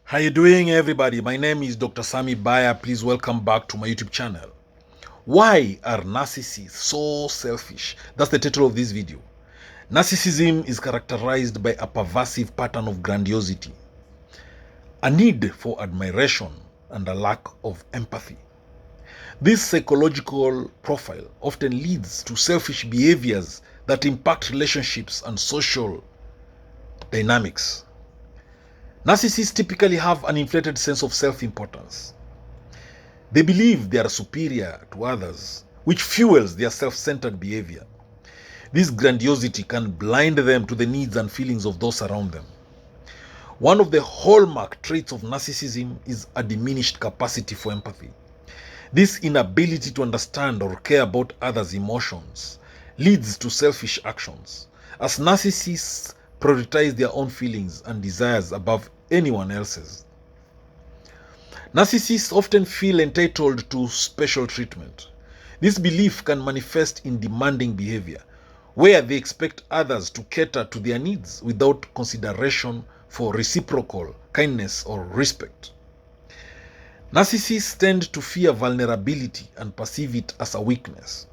How you doing, everybody? My name is Dr. Sammy BAYA. Please welcome back to my YouTube channel. Why are narcissists so selfish? That's the title of this video. Narcissism is characterized by a pervasive pattern of grandiosity, a need for admiration, and a lack of empathy. This psychological profile often leads to selfish behaviors that impact relationships and social dynamics. Narcissists typically have an inflated sense of self-importance. They believe they are superior to others, which fuels their self-centered behavior. This grandiosity can blind them to the needs and feelings of those around them. One of the hallmark traits of narcissism is a diminished capacity for empathy. This inability to understand or care about others' emotions leads to selfish actions, as narcissists prioritize their own feelings and desires above anyone else's. Narcissists often feel entitled to special treatment. This belief can manifest in demanding behavior, where they expect others to cater to their needs without consideration for reciprocal kindness or respect. Narcissists tend to fear vulnerability and perceive it as a weakness.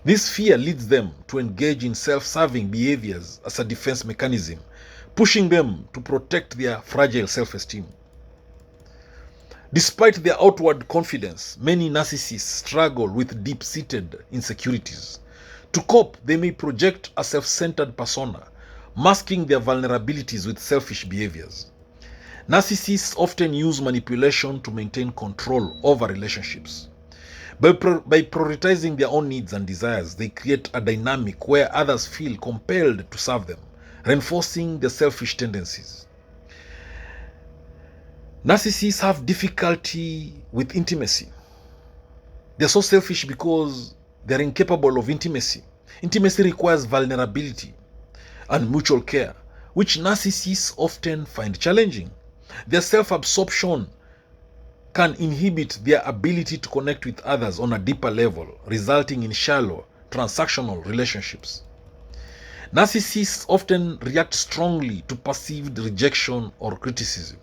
This fear leads them to engage in self-serving behaviors as a defense mechanism, pushing them to protect their fragile self-esteem. Despite their outward confidence, many narcissists struggle with deep-seated insecurities. To cope, they may project a self-centered persona, masking their vulnerabilities with selfish behaviors. Narcissists often use manipulation to maintain control over relationships. By prioritizing their own needs and desires, they create a dynamic where others feel compelled to serve them, reinforcing their selfish tendencies. Narcissists have difficulty with intimacy. They're so selfish because they're incapable of intimacy. Intimacy requires vulnerability and mutual care, which narcissists often find challenging. Their self-absorption can inhibit their ability to connect with others on a deeper level, resulting in shallow, transactional relationships. Narcissists often react strongly to perceived rejection or criticism.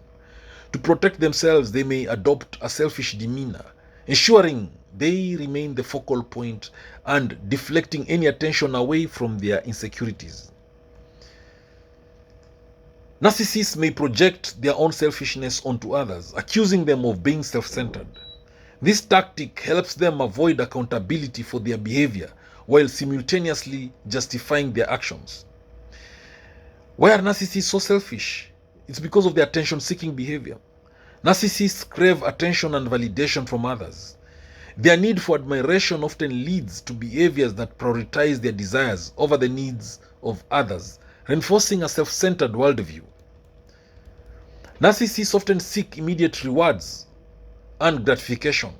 To protect themselves, they may adopt a selfish demeanor, ensuring they remain the focal point and deflecting any attention away from their insecurities. Narcissists may project their own selfishness onto others, accusing them of being self-centered. This tactic helps them avoid accountability for their behavior while simultaneously justifying their actions. Why are narcissists so selfish? It's because of their attention-seeking behavior. Narcissists crave attention and validation from others. Their need for admiration often leads to behaviors that prioritize their desires over the needs of others, reinforcing a self-centered worldview. Narcissists often seek immediate rewards and gratification.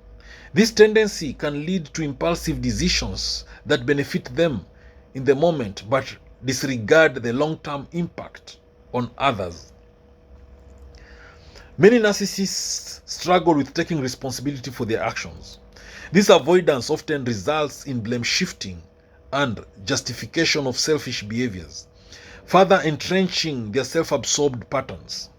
This tendency can lead to impulsive decisions that benefit them in the moment but disregard the long-term impact on others. Many narcissists struggle with taking responsibility for their actions. This avoidance often results in blame shifting and justification of selfish behaviors, further entrenching their self-absorbed patterns.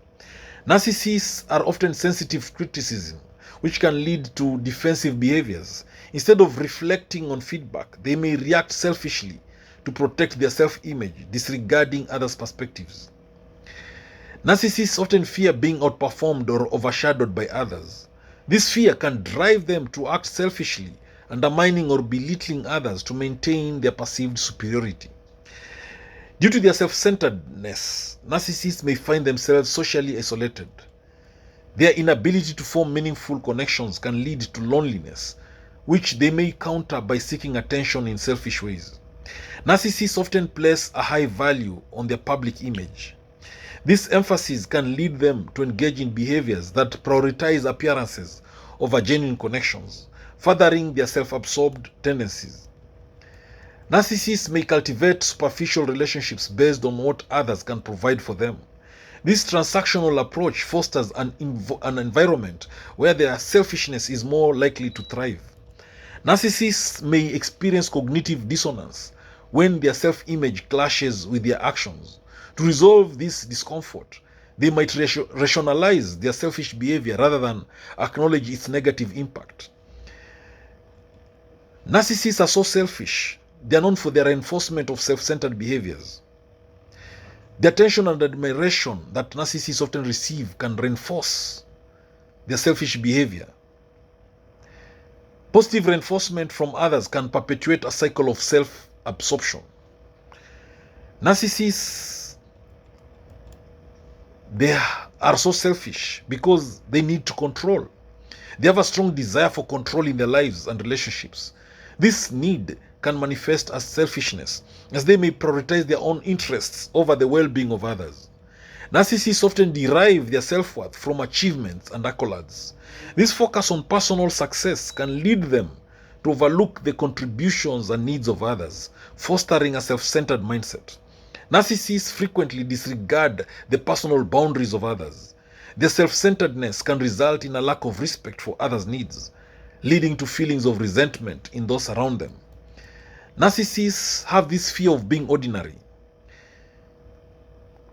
Narcissists are often sensitive to criticism, which can lead to defensive behaviors. Instead of reflecting on feedback, they may react selfishly to protect their self-image, disregarding others' perspectives. Narcissists often fear being outperformed or overshadowed by others. This fear can drive them to act selfishly, undermining or belittling others to maintain their perceived superiority. Due to their self-centeredness, narcissists may find themselves socially isolated. Their inability to form meaningful connections can lead to loneliness, which they may counter by seeking attention in selfish ways. Narcissists often place a high value on their public image. This emphasis can lead them to engage in behaviors that prioritize appearances over genuine connections, furthering their self-absorbed tendencies. Narcissists may cultivate superficial relationships based on what others can provide for them. This transactional approach fosters an environment where their selfishness is more likely to thrive. Narcissists may experience cognitive dissonance when their self-image clashes with their actions. To resolve this discomfort, They might rationalize their selfish behavior rather than acknowledge its negative impact. Narcissists are so selfish. They are known for their reinforcement of self-centered behaviors. The attention and admiration that narcissists often receive can reinforce their selfish behavior. Positive reinforcement from others can perpetuate a cycle of self-absorption. Narcissists, they are so selfish because they need to control. They have a strong desire for control in their lives and relationships. This need can manifest as selfishness, as they may prioritize their own interests over the well-being of others. Narcissists often derive their self-worth from achievements and accolades. This focus on personal success can lead them to overlook the contributions and needs of others, fostering a self-centered mindset. Narcissists frequently disregard the personal boundaries of others. Their self-centeredness can result in a lack of respect for others' needs, leading to feelings of resentment in those around them. Narcissists have this fear of being ordinary.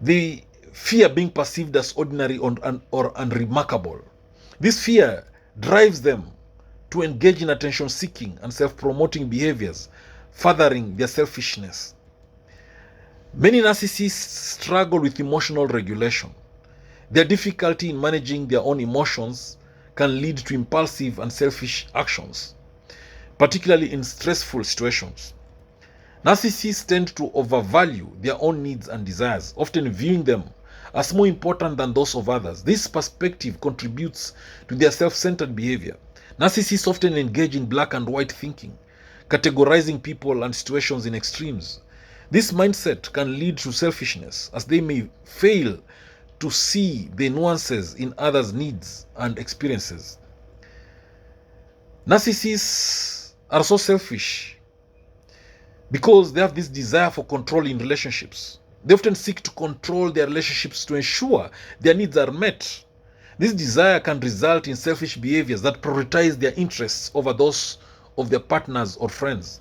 They fear being perceived as ordinary or unremarkable. This fear drives them to engage in attention-seeking and self-promoting behaviors, furthering their selfishness. Many narcissists struggle with emotional regulation. Their difficulty in managing their own emotions can lead to impulsive and selfish actions, particularly in stressful situations. Narcissists tend to overvalue their own needs and desires, often viewing them as more important than those of others. This perspective contributes to their self-centered behavior. Narcissists often engage in black and white thinking, categorizing people and situations in extremes. This mindset can lead to selfishness, as they may fail to see the nuances in others' needs and experiences. Narcissists are so selfish because they have this desire for control in relationships. They often seek to control their relationships to ensure their needs are met. This desire can result in selfish behaviors that prioritize their interests over those of their partners or friends.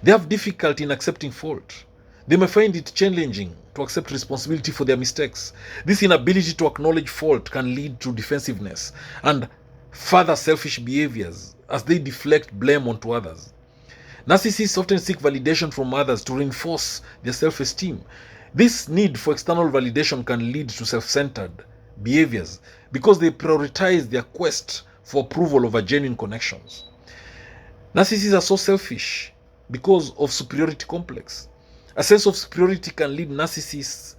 They have difficulty in accepting fault. They may find it challenging to accept responsibility for their mistakes. This inability to acknowledge fault can lead to defensiveness and further selfish behaviors as they deflect blame onto others. Narcissists often seek validation from others to reinforce their self-esteem. This need for external validation can lead to self-centered behaviors because they prioritize their quest for approval over genuine connections. Narcissists are so selfish because of superiority complex. A sense of superiority can lead narcissists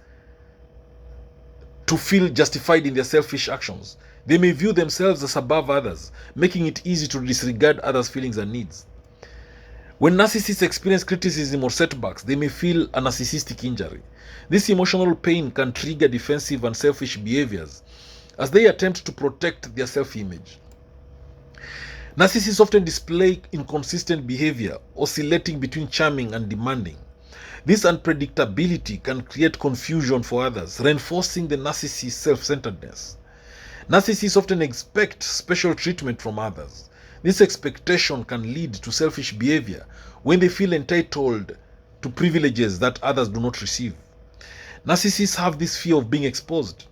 to feel justified in their selfish actions. They may view themselves as above others, making it easy to disregard others' feelings and needs. When narcissists experience criticism or setbacks, they may feel a narcissistic injury. This emotional pain can trigger defensive and selfish behaviors as they attempt to protect their self-image. Narcissists often display inconsistent behavior, oscillating between charming and demanding. This unpredictability can create confusion for others, reinforcing the narcissist's self-centeredness. Narcissists often expect special treatment from others. This expectation can lead to selfish behavior when they feel entitled to privileges that others do not receive. Narcissists have this fear of being exposed.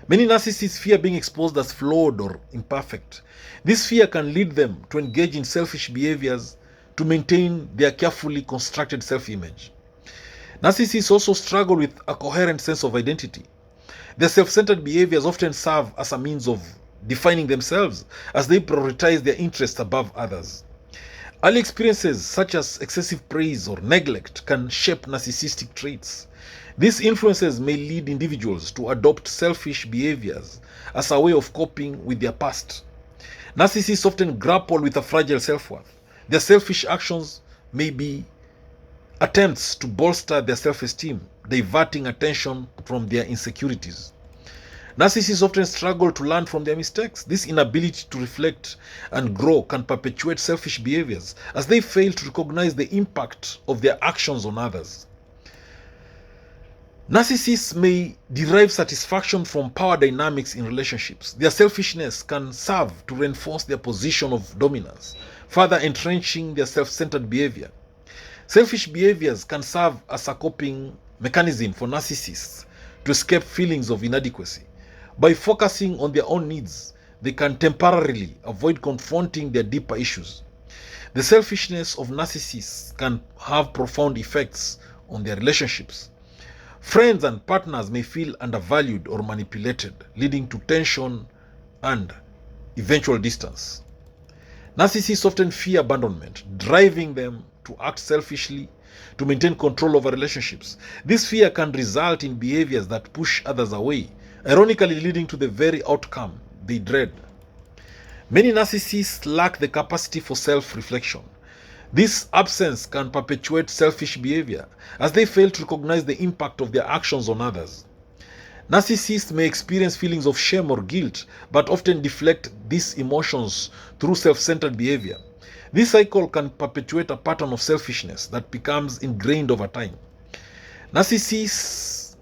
Many narcissists fear being exposed as flawed or imperfect. This fear can lead them to engage in selfish behaviors to maintain their carefully constructed self-image. Narcissists also struggle with a coherent sense of identity. Their self-centered behaviors often serve as a means of defining themselves as they prioritize their interests above others. Early experiences such as excessive praise or neglect can shape narcissistic traits. These influences may lead individuals to adopt selfish behaviors as a way of coping with their past. Narcissists often grapple with a fragile self-worth. Their selfish actions may be attempts to bolster their self-esteem, diverting attention from their insecurities. Narcissists often struggle to learn from their mistakes. This inability to reflect and grow can perpetuate selfish behaviors as they fail to recognize the impact of their actions on others. Narcissists may derive satisfaction from power dynamics in relationships. Their selfishness can serve to reinforce their position of dominance, further entrenching their self-centered behavior. Selfish behaviors can serve as a coping mechanism for narcissists to escape feelings of inadequacy. By focusing on their own needs, they can temporarily avoid confronting their deeper issues. The selfishness of narcissists can have profound effects on their relationships. Friends and partners may feel undervalued or manipulated, leading to tension and eventual distance. Narcissists often fear abandonment, driving them to act selfishly to maintain control over relationships. This fear can result in behaviors that push others away, ironically leading to the very outcome they dread. Many narcissists lack the capacity for self-reflection. This absence can perpetuate selfish behavior as they fail to recognize the impact of their actions on others. Narcissists may experience feelings of shame or guilt, but often deflect these emotions through self-centered behavior. This cycle can perpetuate a pattern of selfishness that becomes ingrained over time. Narcissists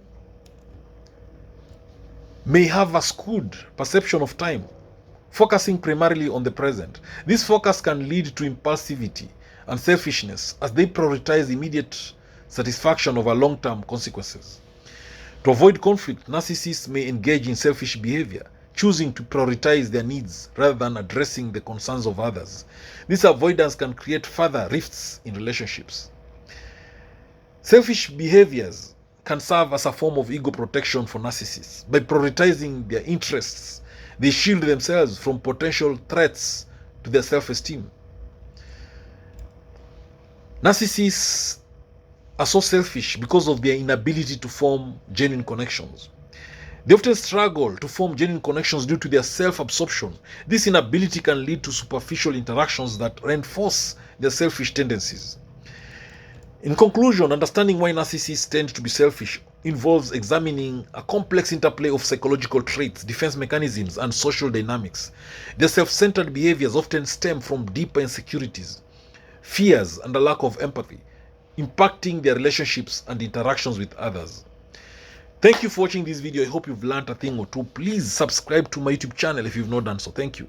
may have a skewed perception of time, focusing primarily on the present. This focus can lead to impulsivity and selfishness as they prioritize immediate satisfaction over long-term consequences. To avoid conflict, narcissists may engage in selfish behavior, choosing to prioritize their needs rather than addressing the concerns of others. This avoidance can create further rifts in relationships. Selfish behaviors can serve as a form of ego protection for narcissists. By prioritizing their interests, they shield themselves from potential threats to their self-esteem. Narcissists are so selfish because of their inability to form genuine connections. They often struggle to form genuine connections due to their self-absorption. This inability can lead to superficial interactions that reinforce their selfish tendencies. In conclusion, understanding why narcissists tend to be selfish involves examining a complex interplay of psychological traits, defense mechanisms, and social dynamics. Their self-centered behaviors often stem from deeper insecurities, fears, and a lack of empathy, impacting their relationships and interactions with others. Thank you for watching this video. I hope you've learned a thing or two. Please subscribe to my YouTube channel if you've not done so. Thank you.